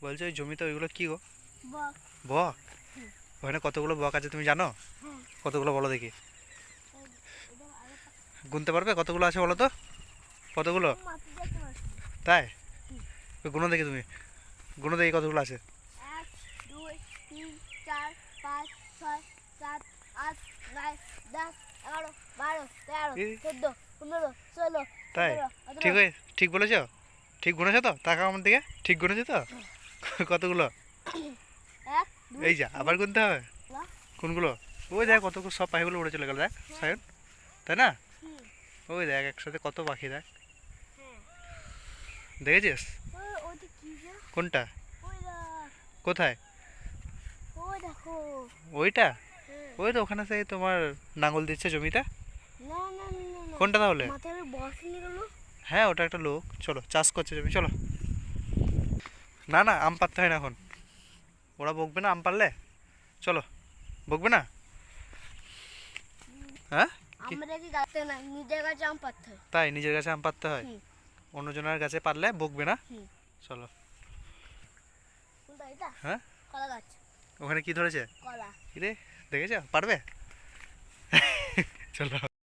বলছো ওই জমিতে ওইগুলো কি গো? বক। বক? হুম। ওখানে কতগুলো বক আছে তুমি জানো? হ্যাঁ। কতগুলো বলো দেখি। এটা আগে গুনতে পারবে কতগুলো আছে বলো তো? কতগুলো? মাটি দেখতে পাচ্ছি। তাই? হুম। ওই গুনো দেখি তুমি, গুনো দেখি কতগুলো আছে। 1 2 3 4 5 6 7 8 9 10 11 12 13 এই, 14 15 16 তাই? 17 ঠিক 18 হয়ে ঠিক বলেছো? ঠিক গুনেছো তো? তাকাও আমার দিকে, ঠিক গুনেছো তো? কতগুলো? 1 2 এই যা, আবার গুনতে হবে। 3 কোনগুলো? ওই দেখ কতগুলো, সব পাখিগুলো উড়ে চলে গেল, দেখ সায়ন, তাই না? হুম। ওই দেখ একসাথে কত পাখি, দেখ হ্যাঁ। দেখেছিস? ওইটা কি যে? কোনটা? ওই দেখ। কোথায়? ওই দেখো। ওইটা? হ্যাঁ। ওই তো ওখানে সেই তোমার নাঙল দিচ্ছে জমিতে। না না না না। কোনটা তাহলে? মাথায় বসে নিয়ে গেল। হ্যাঁ ওটা একটা লোক, চলো চাষ করছে জমি, চলো। না না, আম পাড়তে হয় না এখন, ওরা বকবে না আম পারলে, চলো। বকবে না? হ্যাঁ? কি? আমরা কি গাছে না নিজের গাছে আম পাড়তে হয়। তাই নিজের গাছে আম পাড়তে হয়? হুম। অন্যজনের গাছে পারলে বকবে না? হুম। চলো। কোনটা এটা? হ্যাঁ? কলা গাছ। ওখানে কি ধরেছে? কলা। কি রে, দেখেছো? পারবে? চলো।